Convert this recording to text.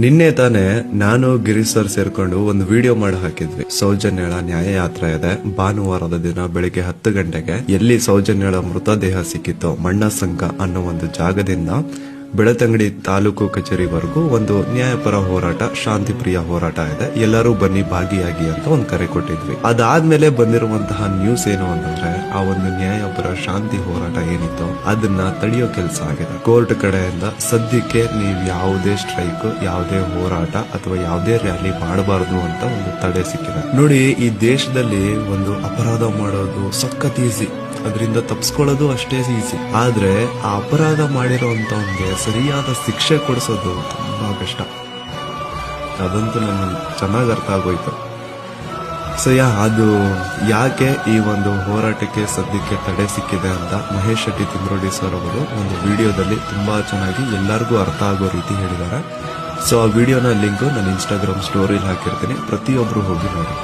ನಿನ್ನೆ ತಾನೇ ನಾನು ಗಿರೀಶ್ ಸರ್ ಸೇರ್ಕೊಂಡು ಒಂದು ವಿಡಿಯೋ ಮಾಡಿ ಹಾಕಿದ್ವಿ. ಸೌಜನ್ಯಳ ನ್ಯಾಯ ಯಾತ್ರೆ ಇದೆ. ಭಾನುವಾರದ ದಿನ ಬೆಳಿಗ್ಗೆ 10 ಗಂಟೆಗೆ ಎಲ್ಲಿ ಸೌಜನ್ಯಳ ಮೃತದೇಹ ಸಿಕ್ಕಿತ್ತೋ ಮಣ್ಣಸಂಕ ಅನ್ನೋ ಒಂದು ಜಾಗದಿಂದ ಬೆಳತಂಗಡಿ ತಾಲೂಕು ಕಚೇರಿವರೆಗೂ ಒಂದು ನ್ಯಾಯಪರ ಹೋರಾಟ, ಶಾಂತಿಪ್ರಿಯ ಹೋರಾಟ ಇದೆ, ಎಲ್ಲರೂ ಬನ್ನಿ ಭಾಗಿಯಾಗಿ ಅಂತ ಒಂದು ಕರೆ ಕೊಟ್ಟಿದ್ವಿ. ಅದಾದ್ಮೇಲೆ ಬಂದಿರುವಂತಹ ನ್ಯೂಸ್ ಏನು ಅಂತಂದ್ರೆ, ಆ ಒಂದು ನ್ಯಾಯಪರ ಶಾಂತಿ ಹೋರಾಟ ಏನಿತ್ತು ಅದನ್ನ ತಡೆಯೋ ಕೆಲಸ ಆಗಿದೆ. ಕೋರ್ಟ್ ಕಡೆಯಿಂದ ಸದ್ಯಕ್ಕೆ ನೀವು ಯಾವುದೇ ಸ್ಟ್ರೈಕ್, ಯಾವುದೇ ಹೋರಾಟ ಅಥವಾ ಯಾವುದೇ ರ್ಯಾಲಿ ಮಾಡಬಾರದು ಅಂತ ಒಂದು ತಡೆ ಸಿಕ್ಕಿದೆ. ನೋಡಿ, ಈ ದೇಶದಲ್ಲಿ ಒಂದು ಅಪರಾಧ ಮಾಡೋದು ಸಖತ್ ಈಸಿ, ಅದರಿಂದ ತಪ್ಪಿಸ್ಕೊಳ್ಳೋದು ಅಷ್ಟೇ ಈಸಿ. ಆದ್ರೆ ಆ ಅಪರಾಧ ಮಾಡಿರೋಂಥವ್ನಿಗೆ ಸರಿಯಾದ ಶಿಕ್ಷೆ ಕೊಡಿಸೋದು ತುಂಬಾ ಕಷ್ಟ. ಅದಂತೂ ನನಗೆ ಚೆನ್ನಾಗಿ ಅರ್ಥ ಆಗೋಯ್ತು. ಅದು ಯಾಕೆ ಈ ಒಂದು ಹೋರಾಟಕ್ಕೆ ಸದ್ಯಕ್ಕೆ ತಡೆ ಸಿಕ್ಕಿದೆ ಅಂತ ಮಹೇಶ್ ಶೆಟ್ಟಿ ತಿಮ್ರೋಡಿ ಸರ್ ಅವರು ಒಂದು ವಿಡಿಯೋದಲ್ಲಿ ತುಂಬಾ ಚೆನ್ನಾಗಿ ಎಲ್ಲರಿಗೂ ಅರ್ಥ ಆಗೋ ರೀತಿ ಹೇಳಿದ್ದಾರೆ. ಆ ವಿಡಿಯೋನ ಲಿಂಕ್ ನಾನು ಇನ್ಸ್ಟಾಗ್ರಾಮ್ ಸ್ಟೋರಿಲಿ ಹಾಕಿರ್ತೀನಿ, ಪ್ರತಿಯೊಬ್ರು ಹೋಗಿ ನೋಡಿ.